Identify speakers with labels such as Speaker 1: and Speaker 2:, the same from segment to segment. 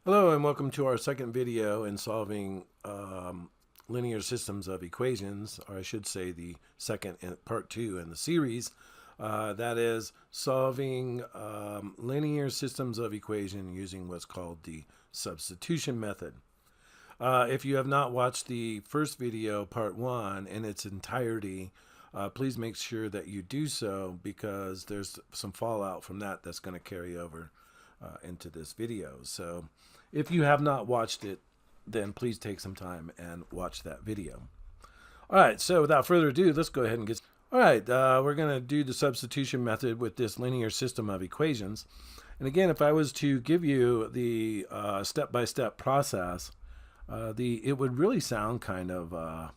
Speaker 1: Hello and welcome to our second video in solving linear systems of equations, or I should say the second part 2 in the series. That is solving linear systems of equation using what's called the substitution method. If you have not watched the first video, part 1, in its entirety, please make sure that you do so because there's some fallout from that that's going to carry over into this video. So if you have not watched it, then please take some time and watch that video. All right, so without further ado, let's go ahead and get. All right, we're going to do the substitution method with this linear system of equations. And again, if I was to give you the step-by-step process, it would really sound kind of, I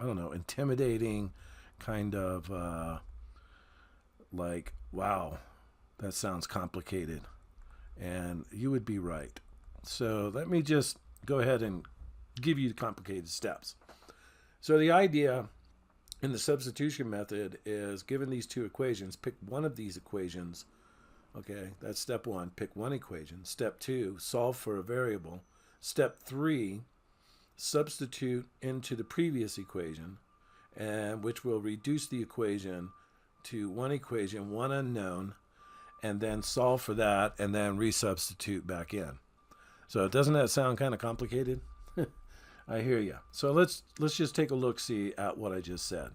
Speaker 1: don't know, intimidating, kind of like, wow, that sounds complicated. And you would be right. So let me just go ahead and give you the complicated steps. So the idea in the substitution method is, given these two equations, pick one of these equations. Okay, that's step 1, pick one equation. Step 2, solve for a variable. Step 3, substitute into the previous equation, and which will reduce the equation to one equation, one unknown, and then solve for that, and then resubstitute back in. So doesn't that sound kind of complicated? I hear you. So let's just take a look-see at what I just said.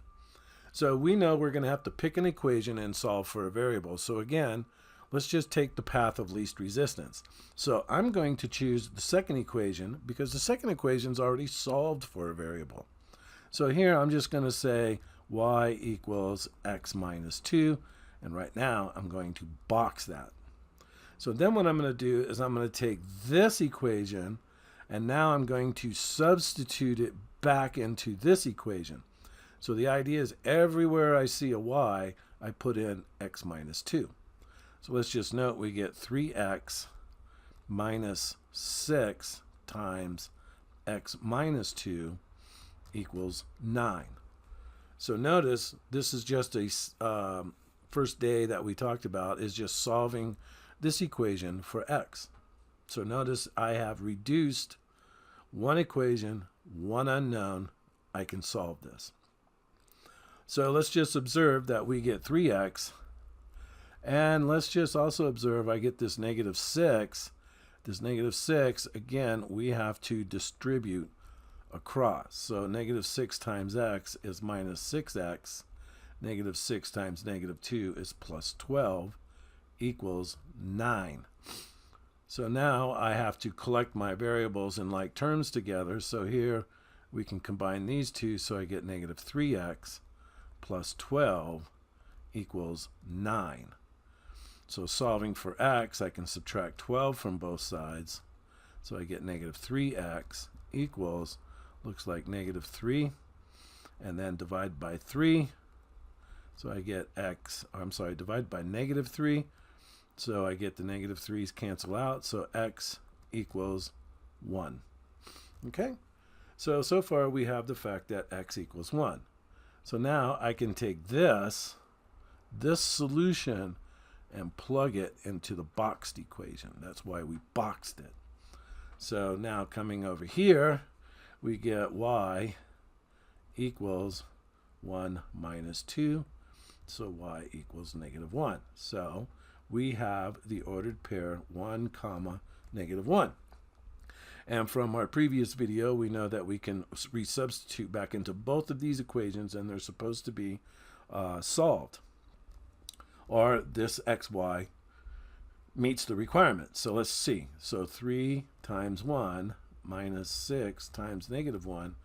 Speaker 1: So we know we're going to have to pick an equation and solve for a variable. So again, let's just take the path of least resistance. So I'm going to choose the second equation because the second equation is already solved for a variable. So here I'm just going to say y equals x minus 2. And right now, I'm going to box that. So then what I'm going to do is I'm going to take this equation, and now I'm going to substitute it back into this equation. So the idea is everywhere I see a y, I put in x minus 2. So let's just note we get 3x minus 6 times x minus 2 equals 9. So notice this is just a first day that we talked about is just solving this equation for x. So notice I have reduced one equation, one unknown. I can solve this. So let's just observe that we get 3x. And let's just also observe I get this negative 6. This negative 6, again, we have to distribute across. So negative 6 times x is minus 6x. Negative 6 times negative 2 is plus 12 equals 9. So now I have to collect my variables in like terms together. So here we can combine these two. So I get negative 3x plus 12 equals 9. So solving for x, I can subtract 12 from both sides. So I get negative 3x equals, looks like negative 3, and then divide by 3. So I get divide by negative 3. So I get the negative 3's cancel out. So x equals 1. Okay? So far we have the fact that x equals 1. So now I can take this solution, and plug it into the boxed equation. That's why we boxed it. So now coming over here, we get y equals 1 minus 2. So y equals negative 1. So we have the ordered pair 1 comma negative 1. And from our previous video, we know that we can resubstitute back into both of these equations, and they're supposed to be solved. Or this xy meets the requirement. So let's see. So 3 times 1 minus 6 times negative 1,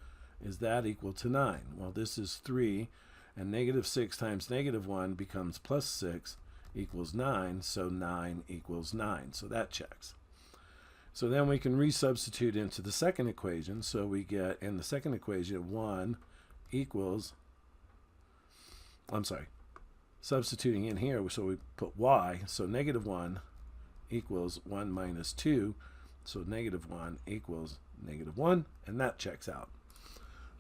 Speaker 1: is that equal to 9? Well, this is 3. And negative 6 times negative 1 becomes plus 6 equals 9, so 9 equals 9. So that checks. So then we can resubstitute into the second equation. So we get in the second equation 1 equals, substituting in here, so we put y, so negative 1 equals 1 minus 2, so negative 1 equals negative 1, and that checks out.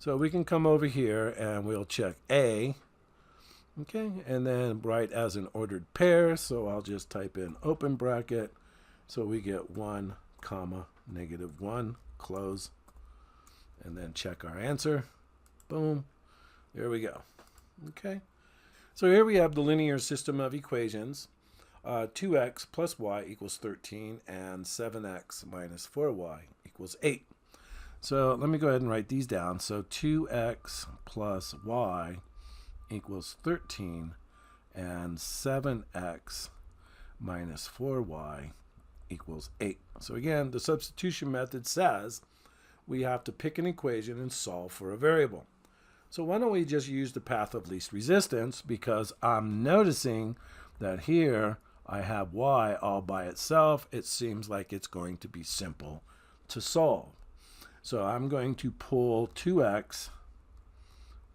Speaker 1: So we can come over here and we'll check A, okay, and then write as an ordered pair. So I'll just type in open bracket. So we get 1 comma, -1, close, and then check our answer. Boom. There we go. Okay. So here we have the linear system of equations. 2x plus y equals 13, and 7x minus 4y equals 8. So let me go ahead and write these down. So 2x plus y equals 13, and 7x minus 4y equals 8. So again, the substitution method says we have to pick an equation and solve for a variable. So why don't we just use the path of least resistance, because I'm noticing that here I have y all by itself. It seems like it's going to be simple to solve. So I'm going to pull 2x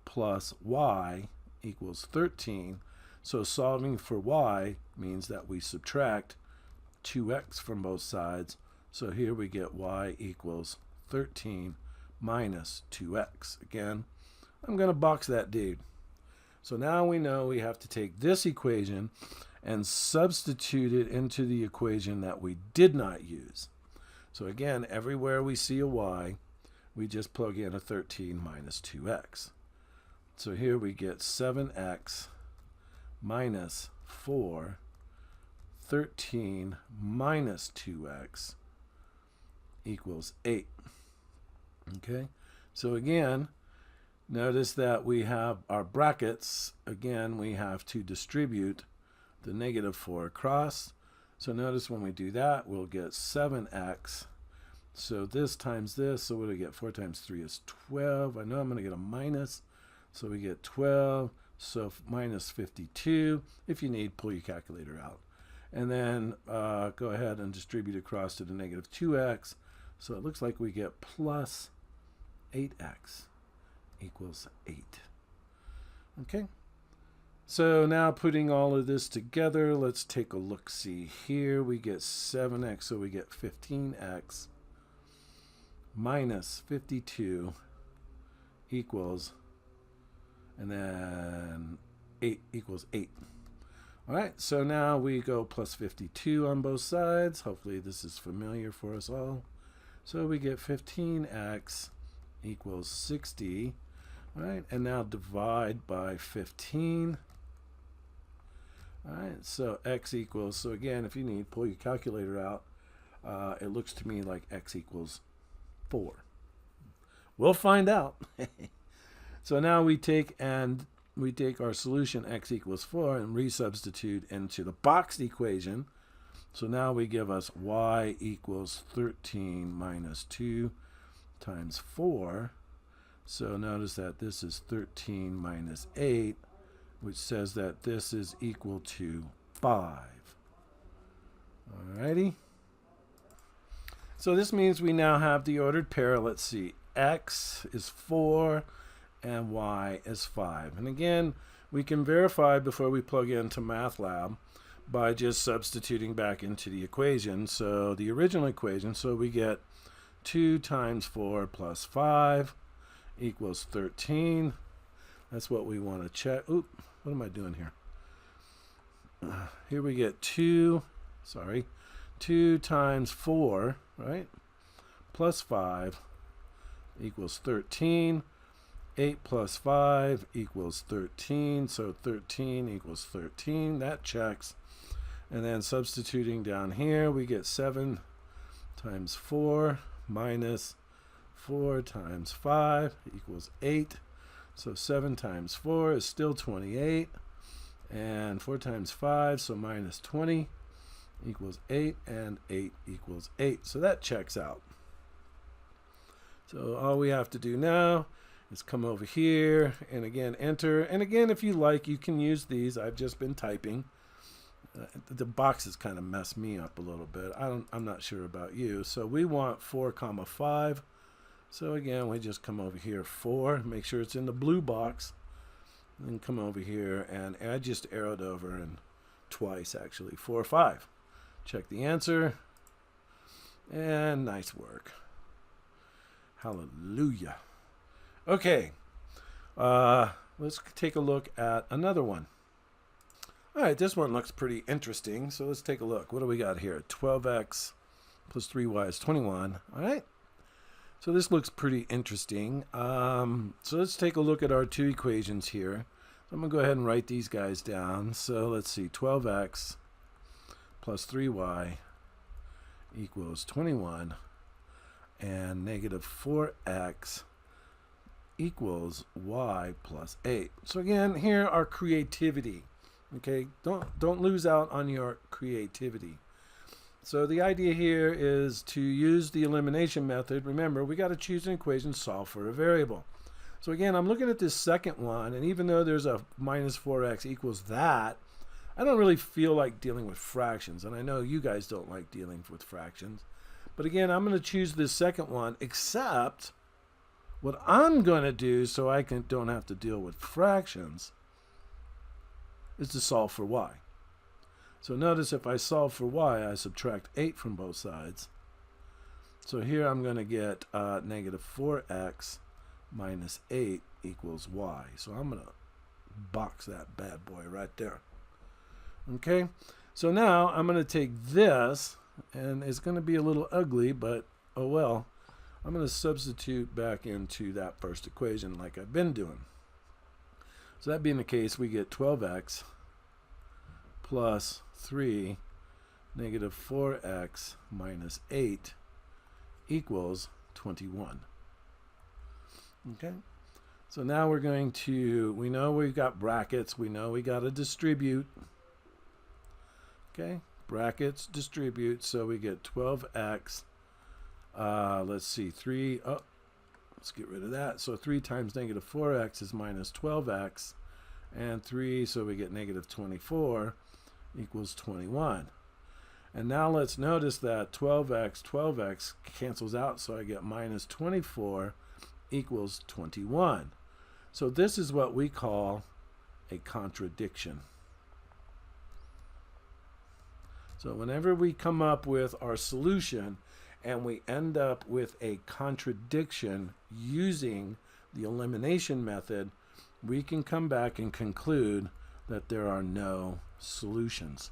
Speaker 1: plus y equals 13. So solving for y means that we subtract 2x from both sides. So here we get y equals 13 minus 2x. Again, I'm going to box that dude. So now we know we have to take this equation and substitute it into the equation that we did not use. So again, everywhere we see a y, we just plug in a 13 minus 2x. So here we get 7x minus 4, 13 minus 2x equals 8. Okay, so again, notice that we have our brackets. Again, we have to distribute the -4 across. So notice when we do that, we'll get 7x. So this times this, so what do we get? 4 times 3 is 12. I know I'm going to get a minus. So we get 12, so minus 52. If you need, pull your calculator out. And then go ahead and distribute across to the -2x. So it looks like we get plus 8x equals 8. Okay. So now putting all of this together, let's take a look-see here. We get 7x, so we get 15x minus 52 equals, and then 8 equals 8. All right, so now we go plus 52 on both sides. Hopefully this is familiar for us all. So we get 15x equals 60. All right, and now divide by 15. All right, so x equals, so again, if you need, pull your calculator out. It looks to me like x equals 4. We'll find out. So now we take our solution x equals 4 and resubstitute into the boxed equation. So now we give us y equals 13 minus 2 times 4. So notice that this is 13 minus 8, which says that this is equal to 5. Alrighty. So this means we now have the ordered pair. Let's see. X is 4 and y is 5. And again, we can verify before we plug into MATLAB by just substituting back into the equation. So the original equation, so we get 2 times 4 plus 5 equals 13. That's what we want to check. Oop, what am I doing here? Here we get 2 times 4, right, plus 5 equals 13. 8 plus 5 equals 13, so 13 equals 13. That checks. And then substituting down here, we get 7 times 4 minus 4 times 5 equals 8. So 7 times 4 is still 28. And 4 times 5, so minus 20 equals 8, and 8 equals 8. So that checks out. So all we have to do now is come over here and again enter. And again, if you like, you can use these. I've just been typing. The boxes kind of mess me up a little bit. I'm not sure about you. So we want 4 comma 5. So again, we just come over here 4. Make sure it's in the blue box. Then come over here, and I just arrowed over and twice actually 4 5. Check the answer. And nice work. Hallelujah. Okay, let's take a look at another one. All right, this one looks pretty interesting, so let's take a look. What do we got here? 12x plus 3y is 21. All right. So this looks pretty interesting. So let's take a look at our two equations here. So I'm going to go ahead and write these guys down. So let's see, 12x plus 3y equals 21, and negative 4x equals y plus 8. So again, here our creativity. Okay, don't lose out on your creativity. So the idea here is to use the elimination method. Remember, we got to choose an equation, solve for a variable. So again, I'm looking at this second one, and even though there's a minus 4x equals that, I don't really feel like dealing with fractions, and I know you guys don't like dealing with fractions. But again, I'm going to choose this second one, except what I'm going to do so I don't have to deal with fractions is to solve for y. So notice if I solve for y, I subtract 8 from both sides. So here I'm going to get negative 4x minus 8 equals y. So I'm going to box that bad boy right there. Okay, so now I'm going to take this, and it's going to be a little ugly, but oh well. I'm going to substitute back into that first equation like I've been doing. So that being the case, we get 12x plus 3 negative 4x minus 8 equals 21. Okay, so now we're going to, we know we've got brackets, we know we got to distribute. Okay, brackets, distribute, so we get 12x, let's see, 3, let's get rid of that. So 3 times negative 4x is minus 12x, and 3, so we get negative 24 equals 21. And now let's notice that 12x cancels out, so I get minus 24 equals 21. So this is what we call a contradiction. So whenever we come up with our solution and we end up with a contradiction using the elimination method, we can come back and conclude that there are no solutions.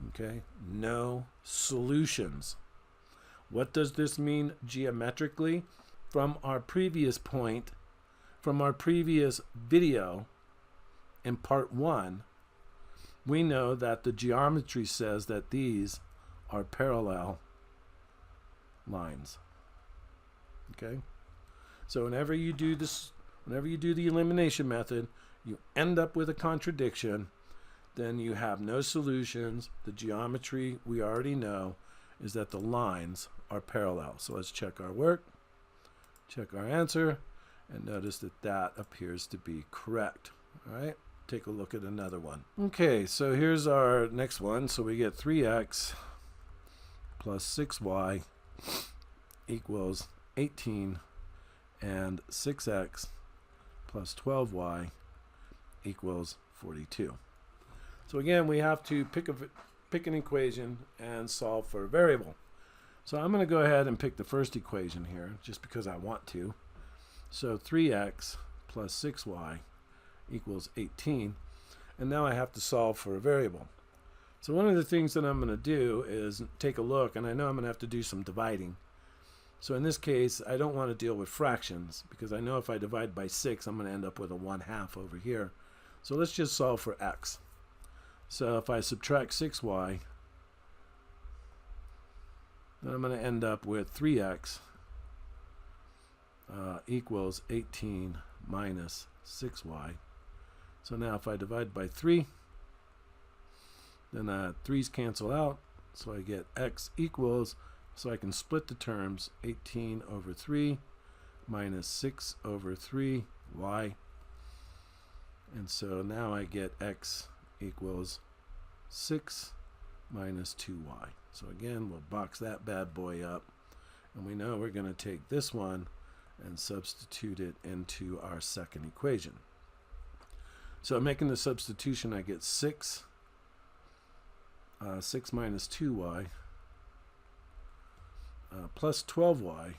Speaker 1: Okay, no solutions. What does this mean geometrically? From our previous point, from our previous video in part 1, we know that the geometry says that these are parallel lines. Okay? So whenever you do this, whenever you do the elimination method, you end up with a contradiction, then you have no solutions. The geometry we already know is that the lines are parallel. So let's check our work, check our answer, and notice that that appears to be correct. All right? Take a look at another one. Okay, so here's our next one. So we get 3x plus 6y equals 18, and 6x plus 12y equals 42. So again, we have to pick an equation and solve for a variable. So I'm going to go ahead and pick the first equation here just because I want to. So 3x plus 6y equals 18, and now I have to solve for a variable. So one of the things that I'm going to do is take a look, and I know I'm going to have to do some dividing. So in this case, I don't want to deal with fractions because I know if I divide by 6, I'm going to end up with a 1/2 over here. So let's just solve for x. So if I subtract 6y, then I'm going to end up with 3x equals 18 minus 6y. So now if I divide by 3, then 3's cancel out, so I get x equals, so I can split the terms, 18 over 3 minus 6 over 3y. And so now I get x equals 6 minus 2y. So again, we'll box that bad boy up, and we know we're going to take this one and substitute it into our second equation. So making the substitution, I get 6 minus 2y plus 12y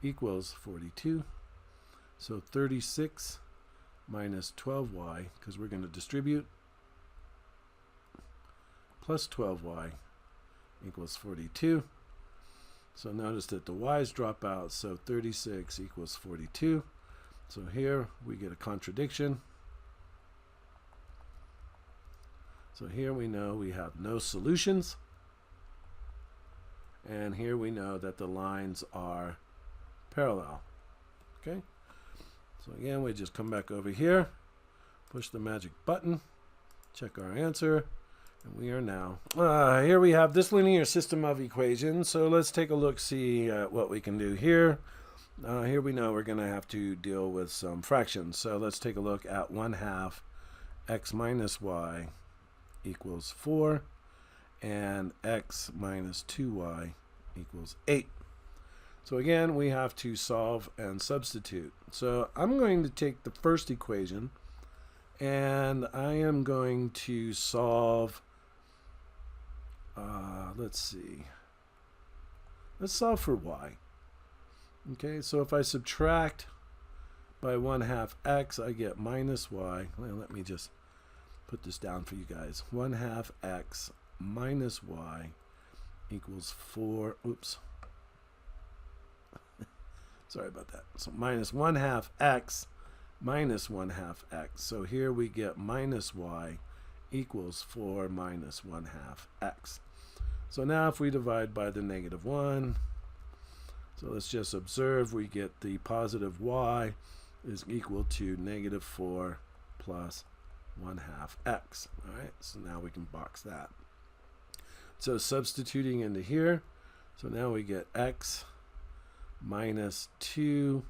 Speaker 1: equals 42. So 36 minus 12y, because we're going to distribute, plus 12y equals 42. So notice that the y's drop out, so 36 equals 42. So here we get a contradiction. So here we know we have no solutions. And here we know that the lines are parallel. Okay? So again, we just come back over here, push the magic button, check our answer, and we are now. Here we have this linear system of equations. So let's take a look, see what we can do here. Here we know we're going to have to deal with some fractions. So let's take a look at 1/2 x minus y equals 4 and x minus 2y equals 8. So again, we have to solve and substitute. So I'm going to take the first equation and I am going to solve, let's see, let's solve for y. Okay, so if I subtract by 1/2 x, I get minus y. Well, let me just put this down for you guys. 1/2 x minus y equals 4. Oops. Sorry about that. So minus 1/2 x minus 1/2 x. So here we get minus y equals 4 minus 1/2 x. So now if we divide by the -1, so let's just observe, we get the positive y is equal to -4 plus 1/2 x. All right, so now we can box that. So substituting into here, so now we get x minus 2,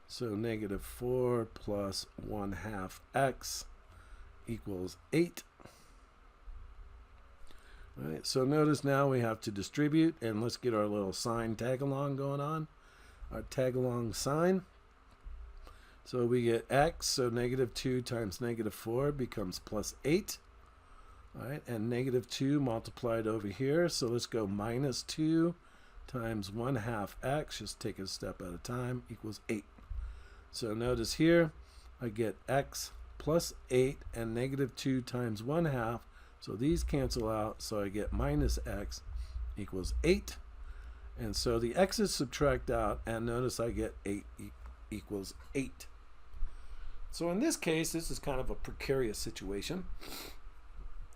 Speaker 1: so -4 plus 1/2 x equals 8. All right, so notice now we have to distribute, and let's get our little sign tag along going on, our tag along sign. So we get x, so -2 times -4 becomes plus 8. All right, and -2 multiplied over here, so let's go minus 2 times 1/2 x, just take it a step at a time, equals 8. So notice here, I get x plus 8 and -2 times 1/2, so these cancel out, so I get minus x equals 8. And so the x's subtract out, and notice I get 8 equals 8. So in this case, this is kind of a precarious situation.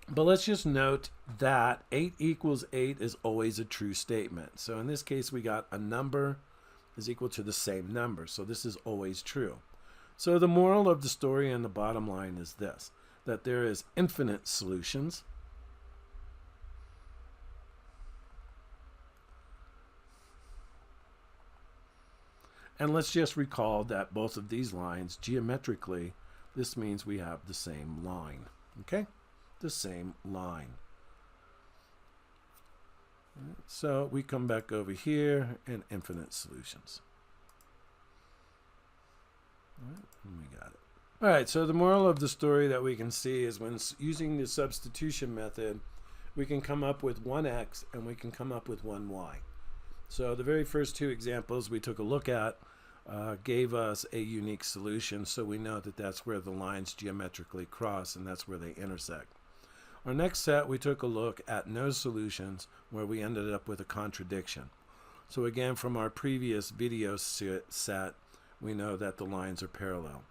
Speaker 1: But let's just note that 8 equals 8 is always a true statement. So in this case, we got a number is equal to the same number. So this is always true. So the moral of the story and the bottom line is this, that there is infinite solutions. And let's just recall that both of these lines, geometrically, this means we have the same line. Okay? The same line. So we come back over here and infinite solutions. All right, and we got it. All right, so the moral of the story that we can see is when using the substitution method, we can come up with 1x and we can come up with 1y. So the very first two examples we took a look at gave us a unique solution, so we know that that's where the lines geometrically cross and that's where they intersect. Our next set, we took a look at no solutions, where we ended up with a contradiction. So again, from our previous video set, we know that the lines are parallel.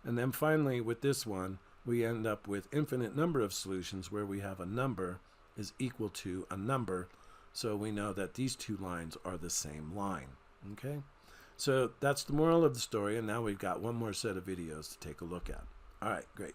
Speaker 1: And then finally, with this one, we end up with infinite number of solutions, where we have a number is equal to a number, so we know that these two lines are the same line. Okay? So that's the moral of the story, and now we've got one more set of videos to take a look at. All right, great.